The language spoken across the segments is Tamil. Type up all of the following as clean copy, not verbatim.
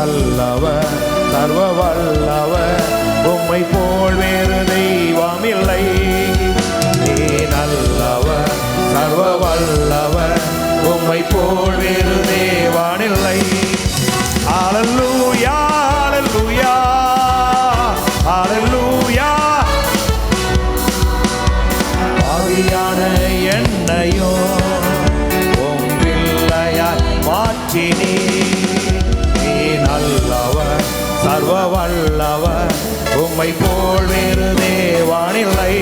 நல்லவர் சர்வ வல்லவர், உம்மை போல் வேறு தெய்வம் இல்லை. நீ நல்லவர் சர்வ வல்லவர், உம்மை போல் வேறு தேவன் இல்லை. அல்லேலூயா அல்லேலூயா அல்லேலூயா. ஆவியான என்னையும் உம் பிள்ளையாய் மாற்றினீர். நீ நல்லவர் சர்வ வல்லவர், உம்மை போல் வேறு தேவன் இல்லை.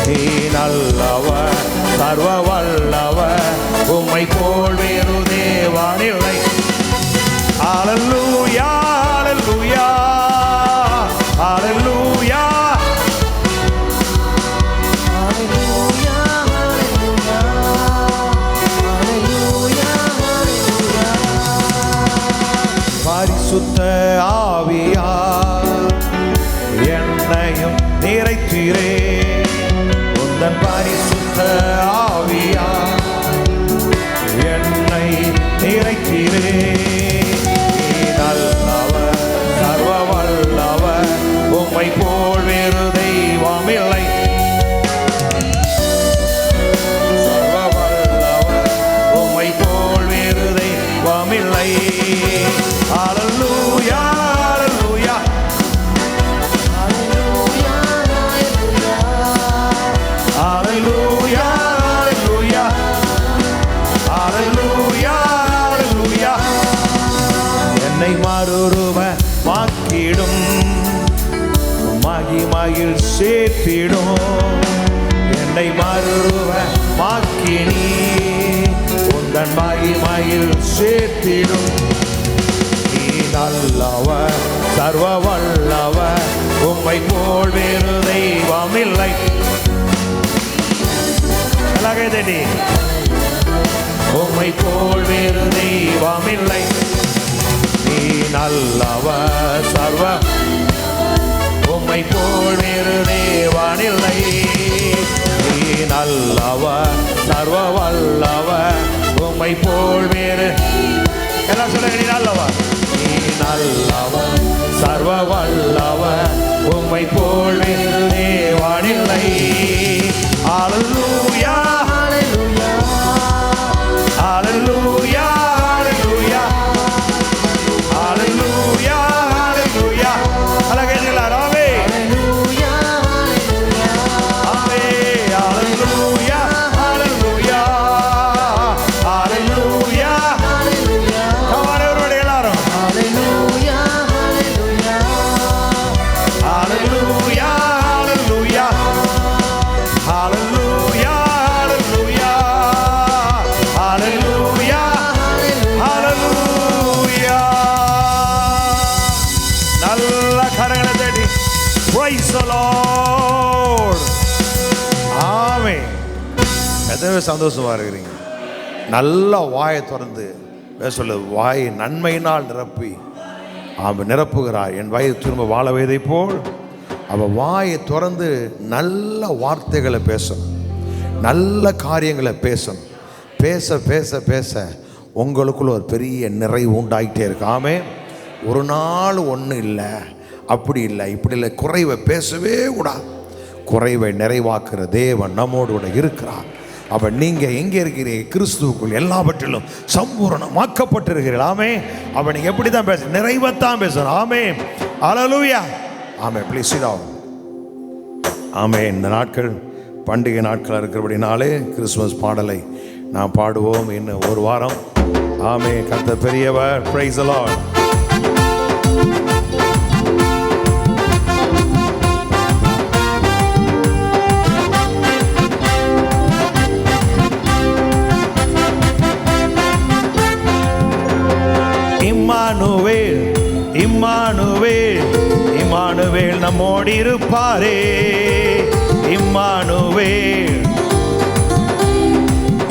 நீ நல்லவர் சர்வ வல்லவர், உம்மை போல் வேறு தேவன் இல்லை. அல்லேலூயா அல்லேலூயா அல்லேலூயா. பரிசுத்த ஆவியார் என்னையும் நிறைத்தீரே. உந்தன் பரிசுத்த ஆவியார் என்னை நிறைத்தீரே. நல்லவர் சர்வ வல்லவர், உம்மை போல் வேறு தெய்வம் இல்லை. சர்வ வல்லவர், உம்மை போல் வேறு தெய்வம் இல்லை. அல்லேலூயா அல்லேலூயா அல்லேலூயா அல்லேலூயா அல்லேலூயா அல்லேலூயா. என்னை மறுரூபமாக்கிடும், மகிமையில் சேர்த்திடும். என்னை மறுரூபமாக்கினீ, உந்தன் மகிமையில் சேர்த்திடும். நீ நல்லவர் சர்வ வல்லவர், உம்மை போல் வேறு தெய்வம் இல்லை. உம்மை போல் வேறு தெய்வம் இல்லை. நீ நல்லவர் சர்வ, உம்மை போல் வேறு தேவன் இல்லை. நீ நல்லவர் சர்வ வல்லவர், உம்மை போல் வேறு. எல்லாம் சொல்லுங்க, நீ நல்லவர். நீ நல்லவர் சர்வ வல்லவர், உம்மை போல் வேறு தேவன் இல்லை. அல்லேலூயா அல்லேலூயா அல்லேலூயா அல்லேலூயா அல்லேலூயா. அழகேங்களா ராவே. அல்லேலூயா ஆமே. அல்லேலூயா அல்லேலூயா அல்லேலூயா அல்லேலூயா. கவனரோடு எல்லாரும் அல்லேலூயா அல்லேலூயா அல்லேலூயா அல்லேலூயா அல்லேலூயா அல்லேலூயா அல்லேலூயா. நல்ல கரங்களை தட்டி praise the Lord. ஆமென். எத்தனை சந்தோஷமா இருக்கிறீங்க? நல்ல வாயை திறந்து சொல்லு, வாய் நன்மையினால் நிரப்பி அவன் நிரப்புகிறார். என் வயது திரும்ப வாழ வயதை போல் அவள் வாயை திறந்து நல்ல வார்த்தைகளை பேசணும், நல்ல காரியங்களை பேசணும். பேச பேச பேச உங்களுக்குள்ள ஒரு பெரிய நிறைவு உண்டாகிட்டே இருக்கு. ஆமே. ஒரு நாள் ஒன்றும் இல்லை, அப்படி இல்லை இப்படி இல்லை, குறைவை பேசவே கூடாது. குறைவை நிறைவாக்குற தேவன் நம்மோடு கூட இருக்கிறார். அப்போ நீங்கள் எங்கே இருக்கிறீங்க? கிறிஸ்துவுக்குள் எல்லாவற்றிலும் சம்பூரணமாக்கப்பட்டிருக்கிறீர்கள். ஆமே. அப்போ நீங்கள் எப்படி தான் பேச, நிறைவைத்தான் பேசணும். ஆமே. அல்லேலூயா. ஆமே. Please sit down. ஆமே. இந்த நாட்கள் பண்டிகை நாட்களாக இருக்கிறபடினாலே கிறிஸ்துமஸ் பாடலை நாம் பாடுவோம் இன்னும் ஒரு வாரம். ஆமே. கர்த்தர் பெரியவர். Praise the lord. இம்மானுவேல் இம்மானுவேல் இம்மானுவேல் நம்மோடு இருப்பாரே. இம்மானுவேல்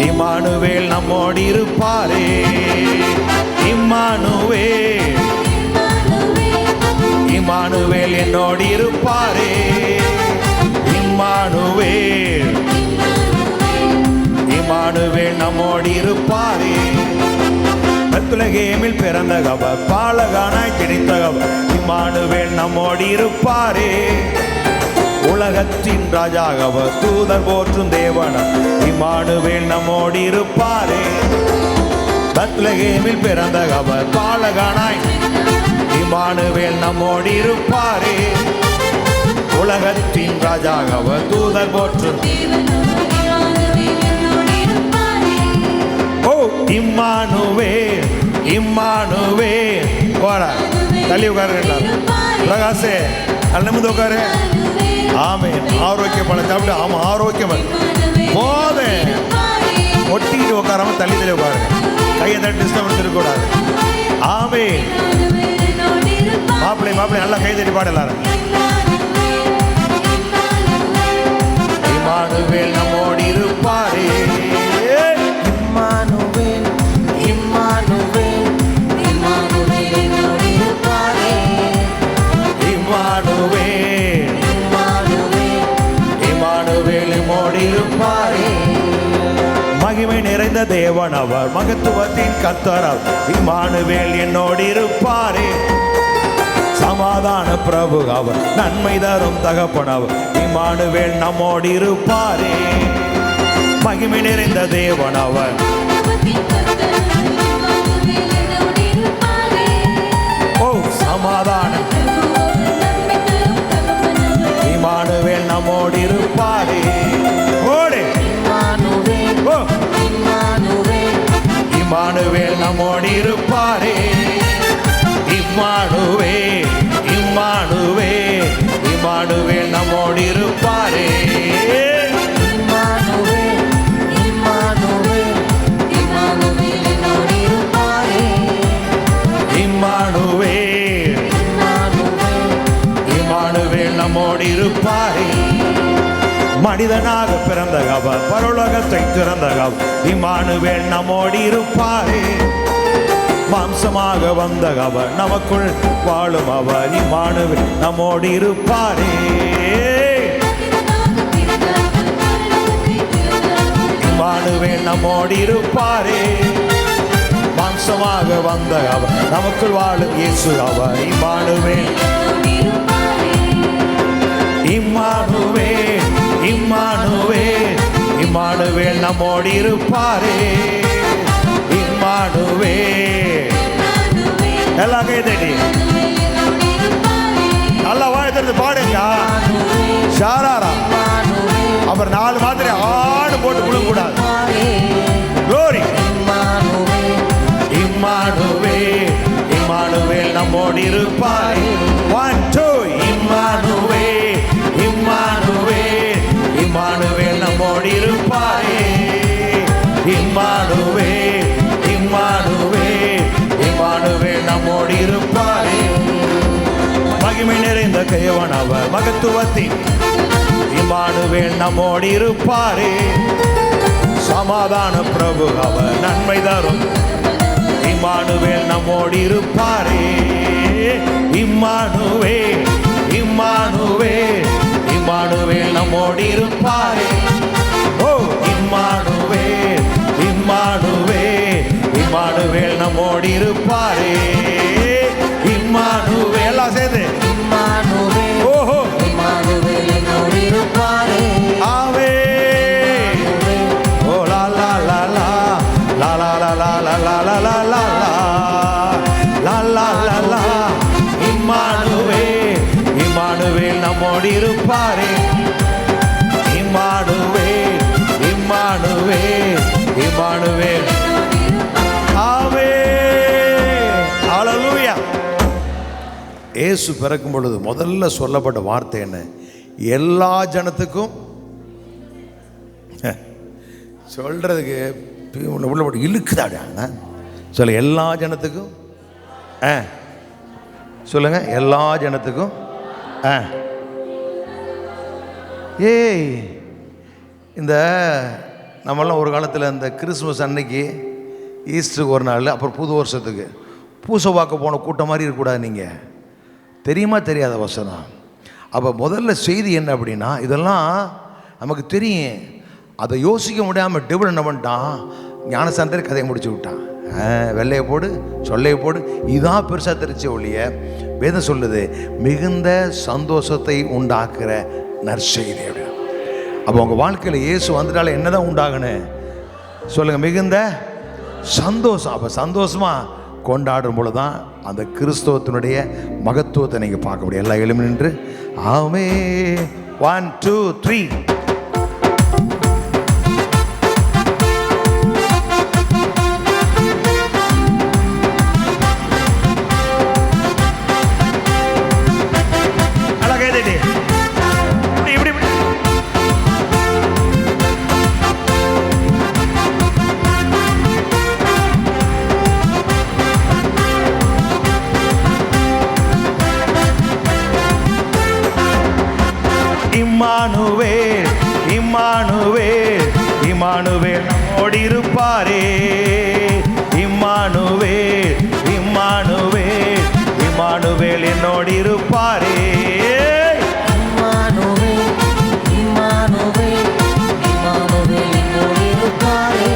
இம்மானுவேல் நம்மோடு இருப்பாரே. இம்மானுவேல் இம்மானுவேல் என்னோடு இருப்பாரே. இம்மானுவேல் இம்மானுவேல் நம்மோடு இருப்பாரே. பெத்லகேமில் பிறந்தவர் பாலகானாய் கிடைத்தவர் இம்மானுவேல் நம்மோடு இருப்பாரே. உலகத்தின் ராஜாகவர் தூதர் போற்றும் தேவன் இம்மானுவேல் நம்மோடு இருப்பாரே. பெத்லகேமில் பிறந்தவர் பாலகானாய் இம்மானுவேல் நம்மோடு இருப்பாரே. உலகத்தின் ராஜாகவர் தூதர் போற்றும் ஓ இம்மானுவேல் இம்மானுவேல். போடா தள்ளி உட்காரு பிரகாசே, அல்ல நிமிந்து உட்காரு. ஆமென். ஆரோக்கியம் பழம் சாப்பிட்டு ஆமா ஆரோக்கியம் போதே ஒட்டிக்கிட்டு உட்காராம தள்ளி தள்ளி உட்காருங்க. கையை தட்டி டிஸ்டர்பன்ஸ் இருக்கக்கூடாது. ஆமென். மாப்பிள்ளை மாப்பிள்ளை நல்லா கை தட்டி பாடு எல்லாரும். இம்மானுவேல் நம்மோடு இருப்பாரே. இம்மானுவேல் இம்மானுவேல் இம்மானுவேல் என்னோடு இருப்பாரே. இம்மானுவேல் இம்மானுவேல் இம்மானுவேல் நம்மோடு இருப்பாரே. மகிமை நிறைந்த தேவன் அவர் மகத்துவத்தின் கர்த்தர் அவர் இம்மானுவேல் என்னோடு இருப்பாரே. சமாதான பிரபு அவர் நன்மை தரும் தகப்பன் அவர் இம்மானுவேல் நம்மோடு இருப்பாரே. மகிமை நிறைந்த தேவன் அவர் ஓ சமாதான இம்மானுவேல் நம்மோடு இருப்பாரே. ஓடே ஓ இம்மானுவேல் நம்மோடு இருப்பாரே. இம்மானுவேல் இம்மானுவேல் இம்மானுவேல் நம்மோடு இருப்பாரே. இம்மானுவேல் இம்மானுவேல் இம்மானுவேல் என்னோடு இருப்பாரே. இம்மானுவேல் இம்மானுவேல் நம்மோடு இருப்பாரே. மனிதனாக பிறந்த அவர் பரலோகத்தை திறந்த அவர் இம்மானுவேல் நம்மோடு இருப்பாரே. மாம்சமாக வந்த அவர் நமக்குள் வாழும் அவர் இம்மானுவேல் நம்மோடு இருப்பாரே. இம்மானுவேல் நம்மோடு இருப்பாரே. மாம்சமாக வந்த அவர் நமக்குள் வாழும் இயேசு அவர் இம்மானுவேல். இம்மானுவேல் இம்மானுவேல் இம்மானுவேல் நம்மோடு இருப்பாரே. இம்மானுவேல் எல்லாம் கைதடி நல்லா வாழ்த்து பாடுங்க. ஷாராரா அவர் 4 மாத்திரை ஆடு போட்டு கொடுக்க கூடாது. க்ளோரி இம்மானுவேல் இம்மானுவேல் நம்மோடு இருப்பாரே. 1 2 இம்மானுவேல் இம்மானுவேல் இம்மானுவேல் நம்மோடு இருப்பாரே. இம்மானுவேல் இம்மானுவேல் இம்மானுவேல் நம்மோடு இருப்பாரே. மகிமை நிறைந்த தேவன் அவர் மகத்துவத்தின் இம்மானுவேல் நம்மோடு இருப்பாரே. சமாதான பிரபு அவர் நன்மை தரும் இம்மானுவேல் நம்மோடு இருப்பாரே. இம்மானுவேல் இம்மானுவேல் இம்மானுவேல் நம்மோடு இருப்பாரே. ஓ இம்மானுவேல் இம்மானுவேல் இம்மானுவேல் நம்மோடு இருப்பாரே. இம்மானுவேல் எல்லாம் சேர்ந்து இம்மானுவேல் ஓஹோ இம்மானுவேல் என்னோடு இருப்பாரே. ஆவே ஓ லா லா லா லா லா லா லா லா லா லா லா லா லா லா லா லா லா. இம்மானுவேல் இம்மானுவேல் நம்மோடு இருப்பாரே. இம்மானுவேல் இம்மானுவேல் இம்மானுவேல் ஆவே. ஹல்லேலூயா. இயேசு பிறக்கும் பொழுது முதல்ல சொல்லப்பட்ட வார்த்தை என்ன? எல்லா ஜனத்துக்கும் சொல்றதுக்கு உள்ள போட்டு இழுக்குதாடா சொல்ல. எல்லா ஜனத்துக்கும் சொல்லுங்க. எல்லா ஜனத்துக்கும் ஏய் இந்த நம்மளாம் ஒரு காலத்தில் இந்த கிறிஸ்துமஸ் அன்னைக்கு ஈஸ்டருக்கு ஒரு நாள் அப்புறம் புது வருஷத்துக்கு பூசை பார்க்க போன கூட்டம் மாதிரி இருக்கக்கூடாது. நீங்கள் தெரியுமா தெரியாத வசனம். அப்போ முதல்ல செய்தி என்ன அப்படின்னா, இதெல்லாம் நமக்கு தெரியும். அதை யோசிக்க முடியாமல் டெபிள் என்ன பண்ணிட்டான், ஞானசாந்தர் கதையை முடிச்சு விட்டான். வெள்ளையை போடு சொல்லையை போடு, இதான் பெருசாக தெரிச்ச ஒழிய வேதம் சொல்லுது மிகுந்த சந்தோஷத்தை உண்டாக்குற நற்செய்தி அப்படின்னு. அப்போ உங்கள் வாழ்க்கையில் இயேசு வந்துட்டால என்னதான் உண்டாகணும் சொல்லுங்கள்? மிகுந்த சந்தோஷம். அப்போ சந்தோஷமாக கொண்டாடும் பொழுது தான் அந்த கிறிஸ்தவத்தினுடைய மகத்துவத்தை நீங்கள் பார்க்க முடியும். எல்லாம் எழுமி நின்று ஆமே 1 2 3. இம்மானுவேல் இம்மானுவேல் இம்மானுவேல் நம்மோடு இருப்பாரே. இம்மானுவேல் இம்மானுவேல் இம்மானுவேல் என்னோடு இருப்பாரே. இம்மானுவேல் இம்மானுவேல் இம்மானுவேல் என்னோடு இருப்பாரே.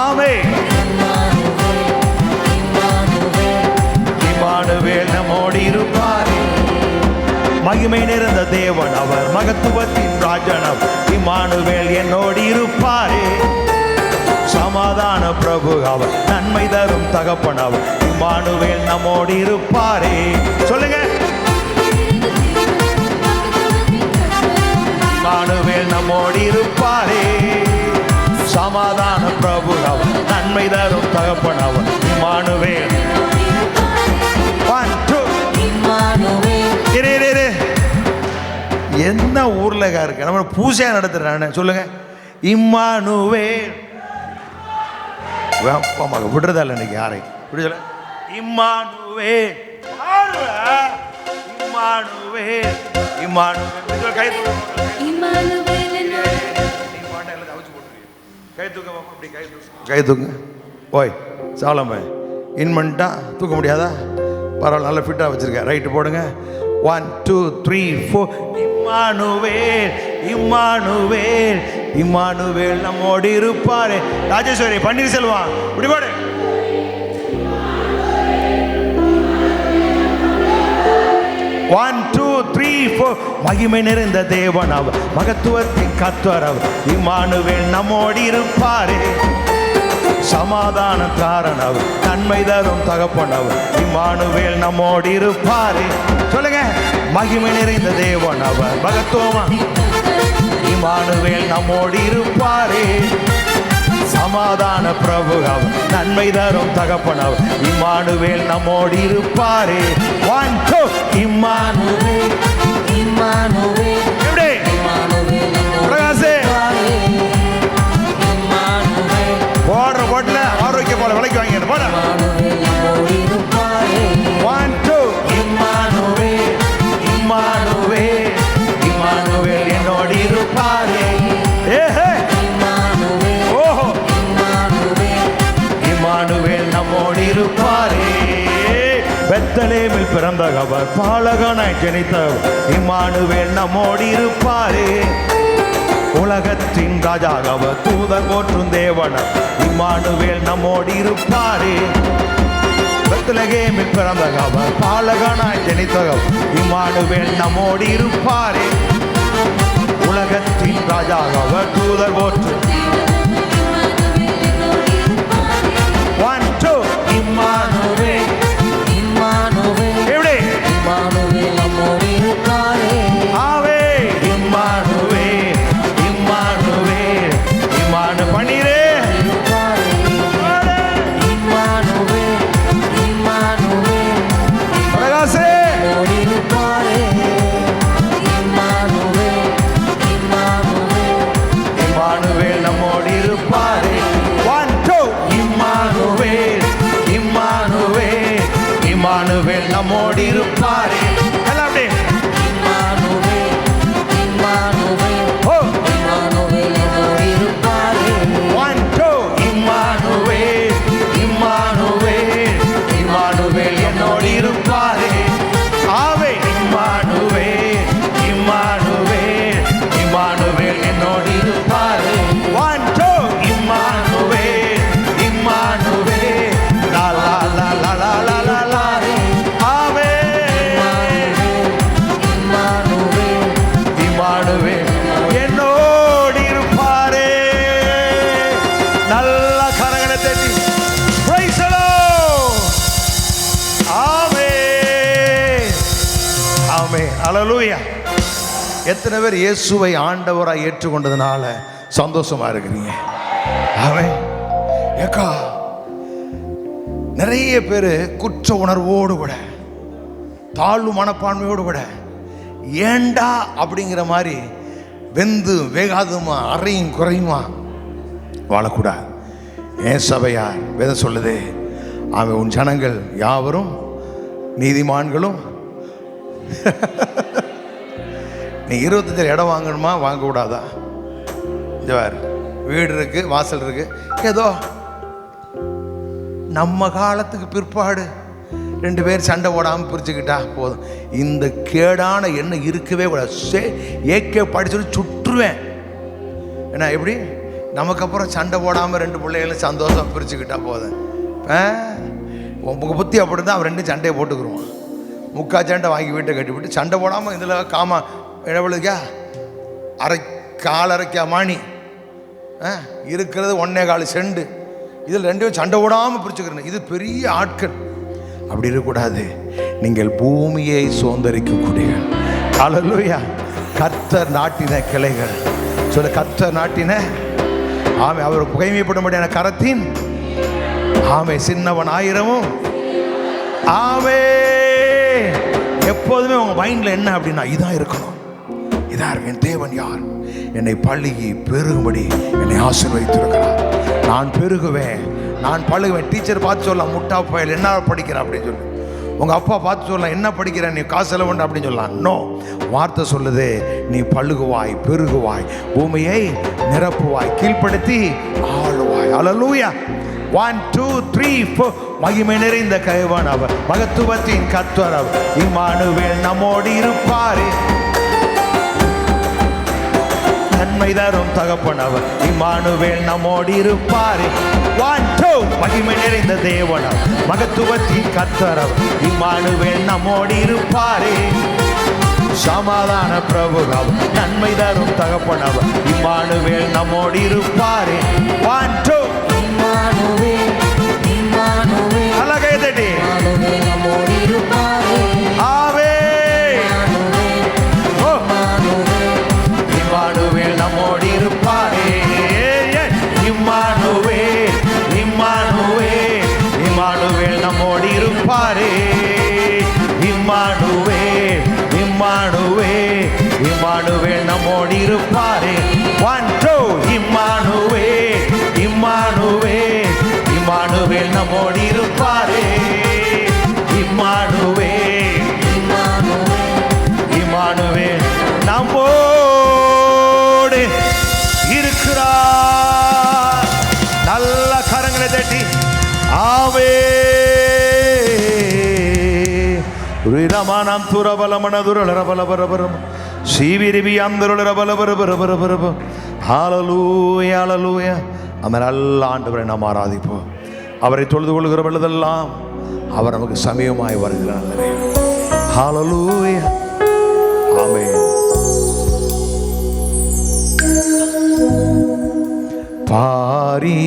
ஆமென். இம்மானுவேல் இம்மானுவேல் இம்மானுவேல் நம்மோடு இருப்பாரே. மகிமை நிறைந்த தேவன் அவர், மகத்துவத்தின் ராஜனம் இம்மானுவேல் என்னோடு இருப்பாரே. சமாதான பிரபு அவர், நன்மை தரும் தகப்பன் அவர், இம்மானுவேல் நம்மோடு இருப்பாரே. சொல்லுங்க. இம்மானுவேல் நம்மோடு இருப்பாரே. சமாதான பிரபு அவர், நன்மை தரும் தகப்பன் அவர், இம்மானுவேல். 1 2. இம்மானுவேல். என்ன ஊர்ல இருக்கு நம்ம பூசையா நடத்துறானே சொல்லுங்க. இம்மானுவேல் விடுறதா இல்லை இன்னைக்கு யாரை இப்படி சொல்ல. Immanuel Emmanuel Immanuel. கை கை தூக்கு. ஓய் சாலமே இன்மன்ட்டா தூக்க முடியாதா? பரவாயில்ல, நல்லா ஃபிட்டாக வச்சுருக்கேன். ரைட்டு போடுங்க. 1 2 3 4. இம்மானுவேல் இம்மானுவேல் இம்மானுவேல் நம்மோடு இருப்பாரே. ராஜேஸ்வரி பன்னீர்செல்வம் இப்படி போடு. One, two, three, four. மகிமை நிறைந்த தேவன் அவர், மகத்துவத்தின் கர்த்தர் அவர், இம்மானுவேல் நம்மோடு இருப்பாரே. சமாதான காரணம், நன்மை தரும் தகப்பன் அவர், இம்மானுவேல் நம்மோடு இருப்பாரே. சொல்லுங்க. மகிமை நிறைந்த தேவன் அவர், மகத்துவமா இம்மானுவேல் நம்மோடு இருப்பாரே. சமாதான பிரபு அவர், நன்மை தரும் தகப்பன் அவர், இம்மானுவேல் நம்மோடு இருப்பாரே. 1 2. இம்மானுவேல் இம்மானுவேல் எப்படி இம்மானுவேல் பிரகாசே இம்மானுவேல் போடுற போட்டுல ஆரோக்கிய போல விலைக்கு வாங்கிட்டு போட. இம்மானுவேல் என்னோடு இருப்பாரே. 1 2. இம்மானுவேல் இம்மானுவேல் இம்மானுவேல் என்னோடு இருப்பாரே. ஏஹே இம்மானுவேல் ஓஹோ இம்மானுவேல் இம்மானுவேல் நம்மோடு இருப்பாரே. பெத்லகேமில் பிறந்த அவர், பாலகனாய் ஜனித்தவர், இம்மானுவேல் நம்மோடு இருப்பாரே. உலகத்தின் ராஜாகவர், தூதர் போற்றும் தேவனர், இம்மானுவேல் நம்மோடு இருப்பாரே. பெத்லகேமில் பிறந்த அவர், பாலகனாய் ஜனித்தவர், இம்மானுவேல் நம்மோடு இருப்பாரே. உலகத்தின் ராஜாகவர், தூதர் போற்றும். 1 2. இம்மானுவேல் இம்மானுவேல் எப்படி இம்மானுவேல் நம்மோடு இருப்பாரே. ஆவே. இம்மானுவேல் இம்மானுவேல் இம்மானு பன்னீரே இருப்பாரே. இம்மானுவேல் இம்மானுவேல் பிரகாசே நம்மோடு இருப்பாரே. இம்மானுவேல் இம்மானுவேல் இம்மானுவேல் நம்மோடு இருப்பாரே. 1 2. இம்மானுவேல் இம்மானுவேல் இம்மானுவேல் நம்மோடு இருப்பாரே. எல்லாம் அப்படியே. இம்மானுவேல் இம்மானுவேல் ஓ இம்மானுவேல் நம்மோடு இருப்பாரே. 1 2. இம்மானுவேல் இம்மானுவேல் இம்மானுவேல் என்னோடு இருப்பாரே. ஆவே. இம்மானுவேல் இம்மானுவேல் இம்மானுவேல் என்னோடு இருப்பாரே. 1 2. இம்மானுவேல் இம்மானுவேல் அல்லேலூயா. எத்தனை பேர் இயேசுவை ஆண்டவராக ஏற்றுக்கொண்டதுனால சந்தோஷமா இருக்கிறீங்க? அவன் ஏக்கா நிறைய பேர் குற்ற உணர்வோடு கூட தாழ்வு மனப்பான்மையோடு கூட ஏண்டா அப்படிங்கிற மாதிரி வெந்து வேகாதுமா அறையும் குறையுமா வாழக்கூடாது. ஏன் சபையார் வேதம் சொல்லுதே, அவன் உன் ஜனங்கள் யாவரும் நீதிமான்களும். நீ 25 இடம் வாங்கணுமா வாங்க கூடாதா? வீடு இருக்கு, வாசல் இருக்கு, ஏதோ நம்ம காலத்துக்கு பிற்பாடு 2 பேர் சண்டை போடாமல் பிரிச்சுக்கிட்டா போதும். இந்த கேடான எண்ணம் இருக்கவே கூடாது. ஏகே படிச்சு சுற்றுவேன். ஏன்னா எப்படி நமக்கு அப்புறம் சண்டை போடாமல் 2 பிள்ளைகளும் சந்தோஷம் பிரிச்சுக்கிட்டா போதும். உங்க புத்தி அப்படி தான் அவன் 2 சண்டையை போட்டுக்குருவான். 3/4 சண்டை வாங்கி வீட்டை கட்டிவிட்டு சண்டை போடாமல் இதில் காமா இடவுளுக்கா காலரைக்கா மாணி இருக்கிறது 1.25 செண்டு, இதில் 2 சண்டை போடாமல் பிரிச்சுக்கிறேன். இது பெரிய ஆட்கள். அப்படி இருக்கக்கூடாது. நீங்கள் பூமியை சுதந்தரிக்கக்கூடிய அல்லேலூயா கர்த்தர் நாட்டின கிளைகள். சொல்ல, கர்த்தர் நாட்டின ஆமை அவர் புகைமைப்படும்படியான கரத்தின் ஆமை சின்னவன் 1000 ஆமே. எப்போதுமே உங்க மைண்ட்ல என்ன அப்படின்னா இதான் இருக்கணும். இதான் என் தேவன் யார், என்னை பள்ளிக்கு பெருகும்படி என்னை ஆசீர்வதித்திருக்கிறார். நான் பெருகுவேன், நான் பழகுவேன். டீச்சர் பார்த்து சொல்லலாம், முட்டா பயல் என்ன படிக்கிறேன் அப்படின்னு சொல்லி. உங்க அப்பா பார்த்து சொல்லலாம், என்ன படிக்கிறேன் நீ, காசு செலவு அப்படின்னு சொல்லலாம். நோ, வார்த்தை சொல்லுது, நீ பழுகுவாய், பெருகுவாய், பூமியை நிரப்புவாய், கீழ்ப்படுத்தி ஆளுவாய். அல்லேலூயா. 1 2 3 4 மகிமை நிறைந்த கைவன் அவர், மகத்துவத்தின் கர்த்தர் அவர், இம்மானுவேல் நம்மோடு இருப்பாரே, நன்மை தரும் தகப்பன் அவர், இம்மானுவேல் நம்மோடு இருப்பாரே. 1 2 மகிமை நிறைந்த தேவன் அவர், மகத்துவத்தின் கர்த்தர் அவர், இம்மானுவேல் நம்மோடு இருப்பாரே, சமாதான பிரபு அவர், நன்மை தரும் தகப்பன் அவர், இம்மானுவேல் நம்மோடு இருப்பாரே. 1 2 இம்மானுவேல், இம்மானுவேல், அழகை தட்டி இம்மானுவேல் நம்மோடு இருப்பாரே. ஆவே. ஓ, இம்மானுவேல், இம்மானுவேல் நம்மோடு இருப்பாரே. இம்மானுவேல், இம்மானுவேல், இம்மானுவேல் நம்மோடு இருப்பாரே. இம்மானுவேல், இம்மானுவேல், இம்மானுவேல் நம்மோடு இருப்பாரே. 1 2 இம்மானுவேல், இம்மானுவேல், இம்மானுவேல் நம்மோடு இருப்பாரே. இம்மானுவேல், இம்மானுவேல் நம்மோடு இருக்கிறார். நல்ல கரங்களை தட்டி ஆவே. ரிரமானம் துரபலமன துரலரபலபரபரம் சீவிரிவி அந்தருளரபலபரபரபரபரப. ஹல்லேலூயா, ஹல்லேலூயா. நம்ம நல்ல ஆண்டவரை நாம் ஆராதிப்போம். அவரை தொழுது கொள்கிற பொழுதெல்லாம் அவர் நமக்கு சமீபமாய் வருகிறார். ஹல்லேலூயா, ஆமென். பாரி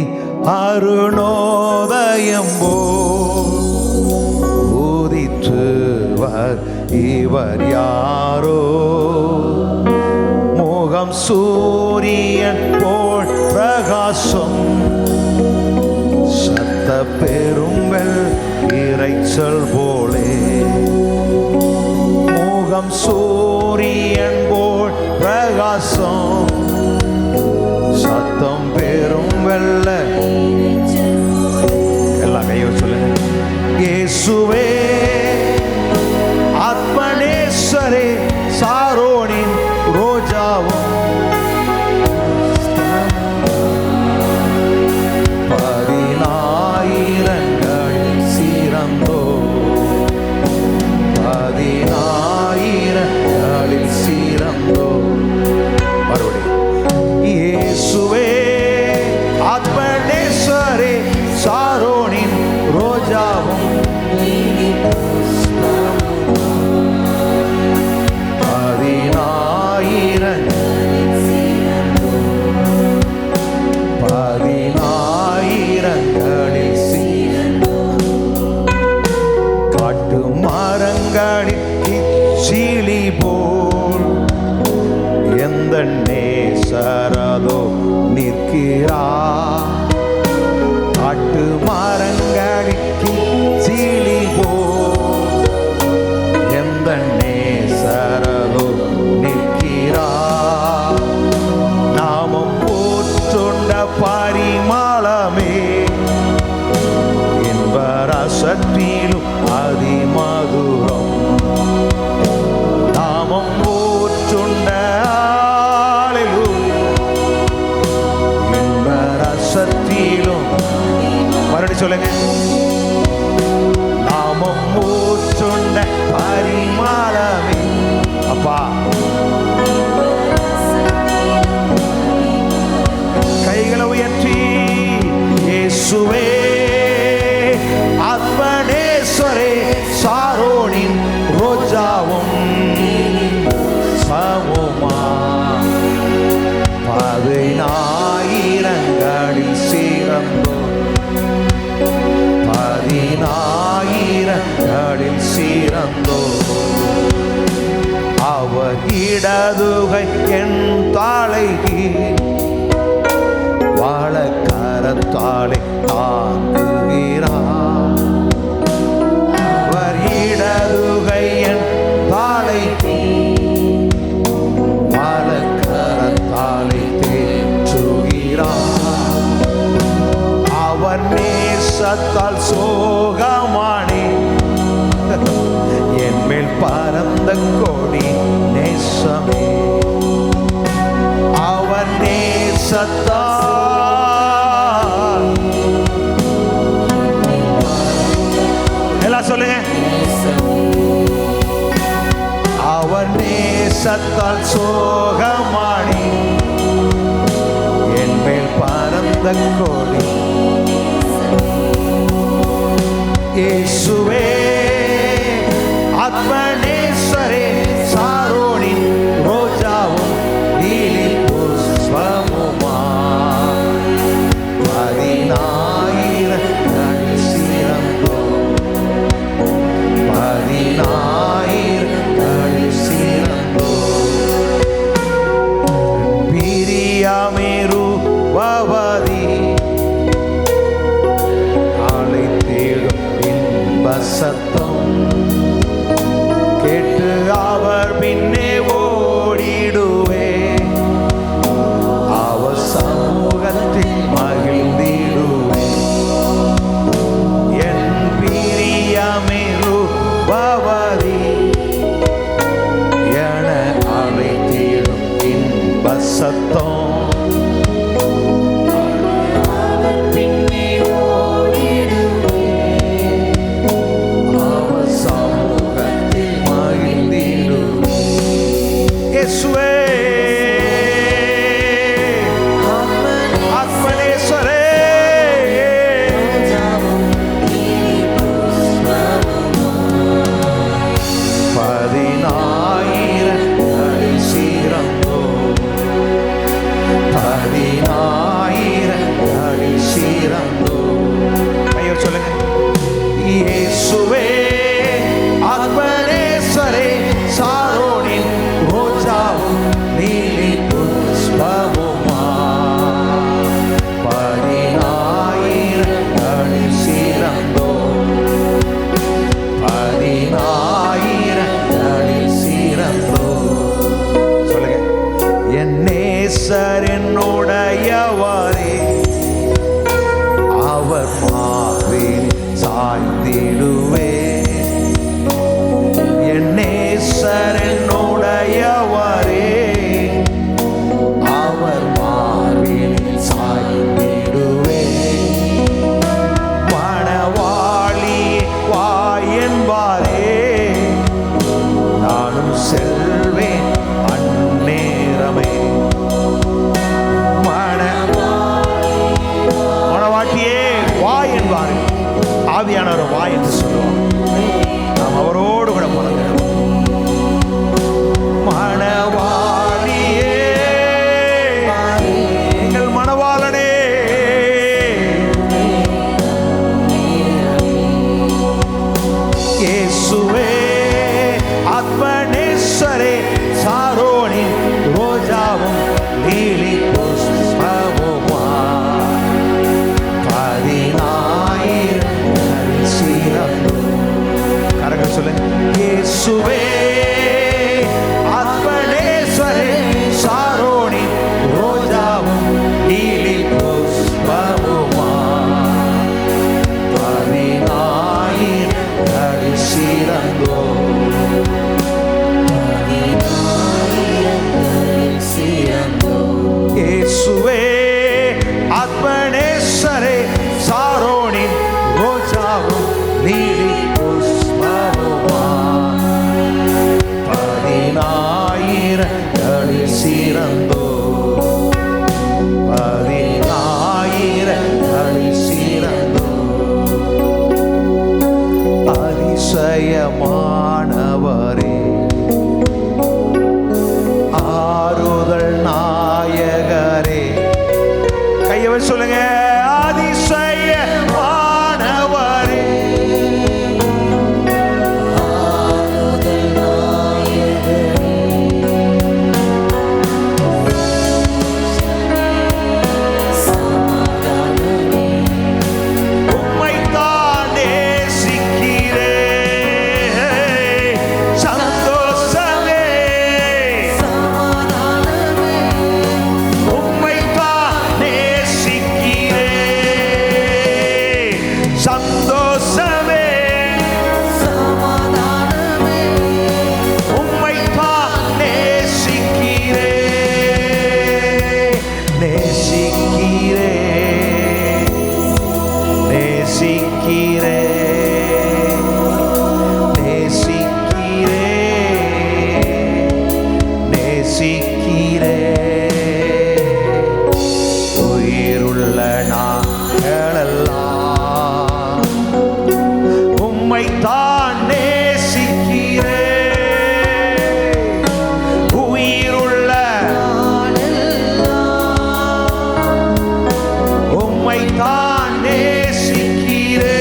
அருணோதயம் ஊதிற்றுவர் இவர் யாரோ, முகம் சூரியன் போல் பிரகாசம், சத்த பெரும்பல் இறைச்சல் போலே, முகம் சூரியன் போல் பிரகாசம், சத்தம் பெரும் வெள்ள. எல்லாம் கையை சொல்லுங்க. இயேசுவே ஆத்மனேஸ்வரே, சாரோனின் ரோஜாவும், பதினாயிரங்களில் சிறந்தோ, பதினாயிரங்களில் சிறந்தோ. மறுபடியும் இயேசுவே ஆத்மனேஸ்வரே, சாரோனின் ரோஜாவும், பதினாயிரங்களில் காட்டு மரங்களில் சீலி போல் எந்த நேசரதோ நிற்கிறார். காட்டு மரங்களுக்கு சீலி போல் எந்த நேசரதோ நிற்கிறார். நாமம் போற்றுண்ட பரிமளமே ரசத்திலும் அதிமதுரம். நாமம் போற்றுண்ட இன்ப ரசத்திலும் மறுபடி சொல்லுங்க. நாமம் போற்றுண்ட பரிமளமே. அப்பா கைகளை உயர்த்தி இயேசுவே ஆத்மனேஸ்வரே சாரோனின் ரோஜாவும் சமுமா 10,000 சிறந்தோ 10,000 சிறந்தோ. அவர் இடதுகை என் தாளைக்கு வாழக்கரத்தாலே தாங்குகிறார். அவர் இடதுகை என் தாளைக்கு வாழக்கரத்தாலே தேற்றுகிறார். அவர் நேசத்தால் சோகமானே என் மேல் பரந்த கொடி நேசமே. அவர் நேசத்தால் எல்லாம் சொல்லுங்க. அவர் நேசத்தால் சோகமானே என் மேல் பரந்த கொடி. இயேசுவே ஆத்மனேஸ்வரே சாரோனின் ரோஜாவும் நீலி புஷ்பமுமா 10,000 சிறந்தோ 10,000 சிறந்தோ. பிரியாமேரு பவதி ஆளை தேடும் இன்ப சத்தம் கேட்டு அவர் பின்னே ஓடிடுவே. அவர் சமூகத்தில் மகிழ்ந்திடுவே. என் பிரியமிரு பவதி என அழைத்திடும் இன்ப சத்தம் அவர் இயேசுவே அர்ப்பணேஸ்வரே சாரோனி ரோஜாவும் நீலி புஷ்பமுமா பதினாயிரங்களில் சிறந்தோ இயேசுவே அர்ப்பணேஸ்வரே சாரோனின் ரோஜாவும் நீலி புஷ்பமுமா பதினாயிரங்களில் சிறந்தோ பதினாயிரங்களில் சிறந்தோ அதிசயமானவரே ஆறுதல் நாயகரே கையவை சொல்லுங்க அதிசயமானவரே உம்மைத்தான் நேசிக்கிறேன் சந்தோஷமே உம்மைத்தான் நேசிக்கிறேன் சந்தோஷமே உம்மைத்தான் நேசிக்கிறேன் நேசிக்கிறேன் நேசிக்கிறேன் நேசிக்கிறேன் நேசிக்கிறேன் உயிருள்ள நாளெல்லாம் உம்மைத்தான் நேசிக்கிறேன் உயிருள்ள உம்மைத்தான் நேசிக்கிறேன்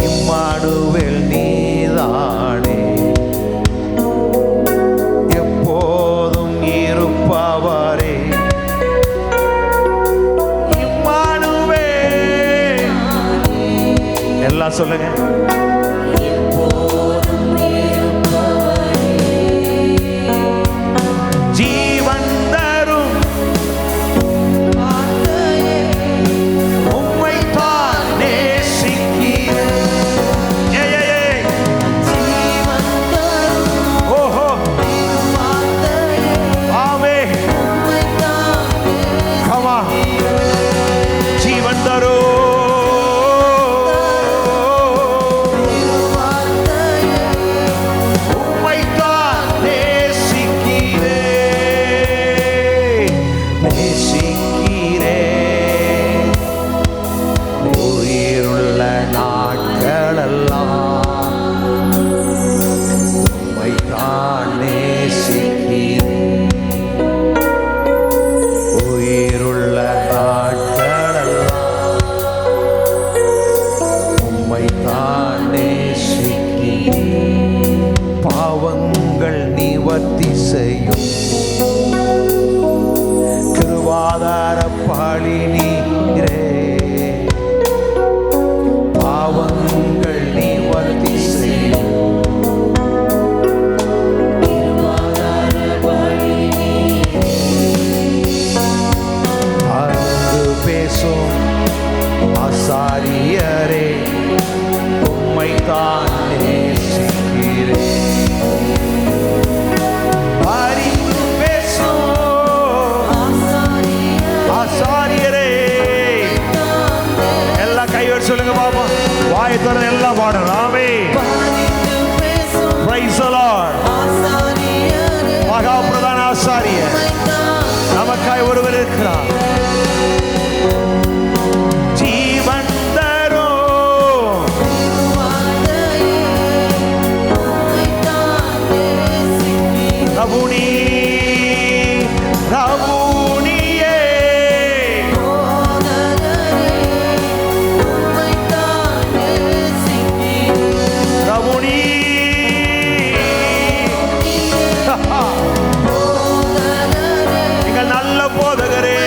இம்மானுவேல் நீதானே எப்போதும் இருப்பவரே இம்மானுவேல் எல்லாம் சொல்லுங்க ஜீவன் தரும் உம்மைத்தான் நேசிக்கிறேன் ஏய், ஏய், ஏய். ஓஹோ ஆமே come on. ஜீவன் தரும் உம்மைத்தான் நேசிக்கிறேன் நேசிக்கிறேன் உயிருள்ள நாட்களெல்லாம் உம்மைத்தான் நேசிக்கிறேன் உயிருள்ள நாட்களெல்லாம் உம்மைத்தான் நேசிக்கிறேன் பாவங்கள் நிவர்த்தி செய்யும் கிருபாதார பழி நீரே பாவங்கள் நிவர்த்தி செய்யும் அங்கு பேசும் ஆசாரியரே உம்மைத்தான் நேசிக்கிறேன் பரிந்து பேசும் ஆசாரியரே எல்லாம் கையோடு சொல்லுங்க பாப்பா வாயை திறந்து எல்லாம் பாடணும் ஆமென் praise the Lord மகா பிரதான ஆசாரியர் நமக்காய் ஒருவர் இருக்கிறார் ஜீவன் தரும் ரபுனி ரபுனியே ரபுனி நீங்கள் நல்ல போதகரே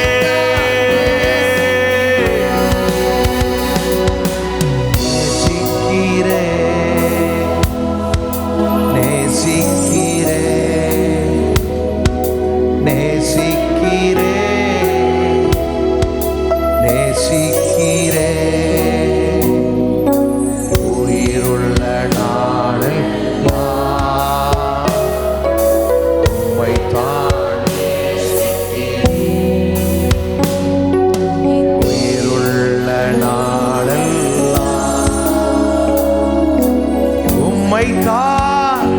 உம்மைத்தான்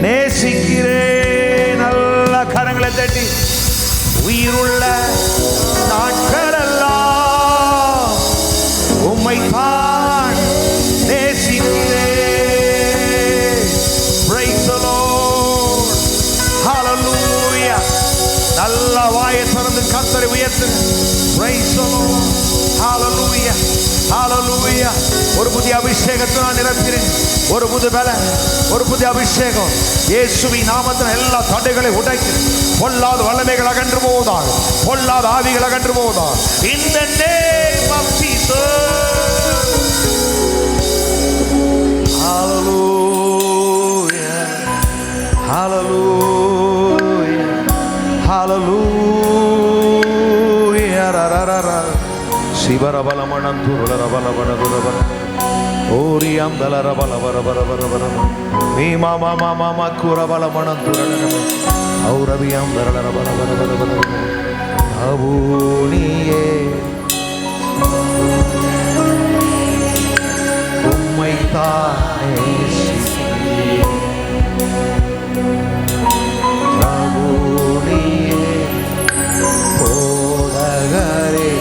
நேசிக்கிறேன். நல்ல கரங்களை தட்டி உயிருள்ள நாட்களெல்லாம் உம்மைத்தான் நேசிக்கிறேன். Praise the Lord. Hallelujah. நல்ல வாயை திறந்து கர்த்தரை உயர்த்துங்க. Praise the Lord. Hallelujah. Hallelujah. ஒரு புதிய அபிஷேகத்தை நான் நிரப்புகிறேன். ஒரு புது பலம், ஒரு புதிய அபிஷேகம். இயேசுவின் நாமத்தில் எல்லா தடைகளை உடைத்து பொல்லாத வல்லமைகள் அகன்று போவதாக, பொல்லாத ஆவிகள் அகன்று போவதாக. In the name of Jesus. Hallelujah. Hallelujah. Hallelujah. Ra-ra-ra-ra. Sibara-bala-manantu-ra-ra-bala-bala-bala-bala. Oriam-dala-ra-bala-bala-bala-bala-bala. Mima-ma-ma-ma-ma-kura-bala-manantu-ra-ra-bala. Aurabiyam-dala-ra-bala-bala-bala-bala. Abuniye உம்மைத்தான் நேசிக்கிறேன். பிரபுனியே போதகரே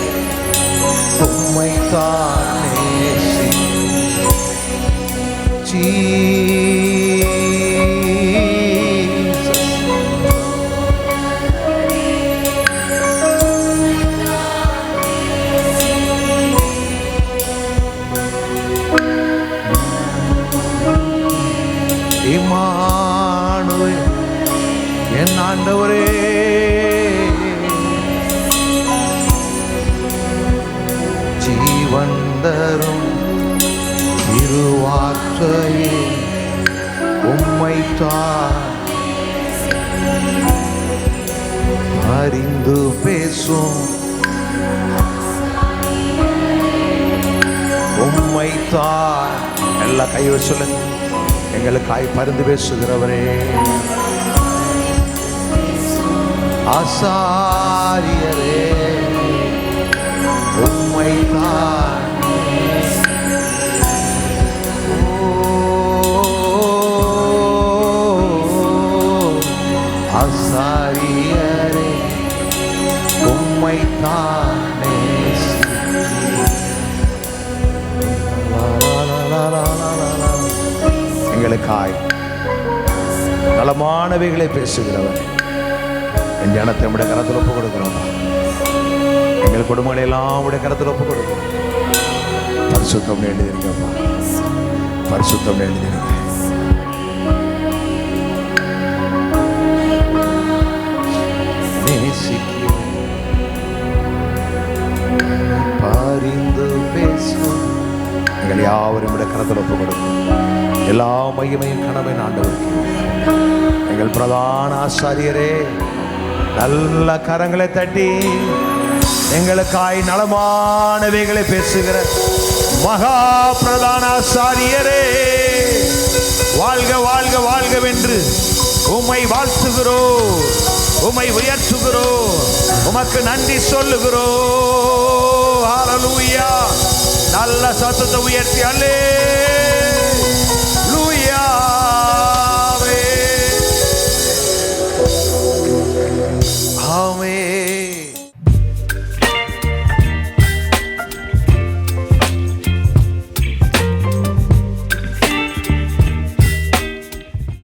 உம்மைத்தான் நேசிக்கிறேன். Jesus. இம்மானுவேல் என் ஆண்டவரே, ஜீவன் தரும் திருவார்த்தையே உம்மைத்தான் அறிந்து பேசும் உம்மைத்தான். எல்லா கையை சொல்லுங்க. எங்களுக்காய் பரிந்து பேசுகிறவரே, ஆசாரியரே உம்மைத்தான். ஆசாரியரே உம்மைத்தான் எங்களுக்காய் நலமானவைகளை பேசுகிறவர். என் ஜனத்தை உடைய கரத்தில் ஒப்பு கொடுக்கிறோம். எங்கள் குடும்பங்களை எல்லாம் உடைய கரத்தில் ஒப்பு கொடுக்கிறோம். பரிசுத்தம் எழுதியிருக்கப்பா, பரிசுத்தம் எழுதியிருக்க. பரிந்து பேசும் எங்கள் யாவரும் உடைய கரத்தில் ஒப்பு கொடுக்கிறோம். எல்லா மகிமையும் கனவை ஆண்டவருக்கு. எங்கள் பிரதான ஆசாரியரே, நல்ல கரங்களை தட்டி எங்களுக்காய் நலமானவைகளை பேசுகிற மகா பிரதான ஆசாரியரே, வாழ்க வாழ்க வாழ்கவென்று உம்மை வாழ்த்துகிறோம், உம்மை உயர்த்துகிறோம், உமக்கு நன்றி சொல்லுகிறோம். ஹல்லேலூயா. நல்ல சத்தத்தை உயர்த்தி அல்லேலூயா.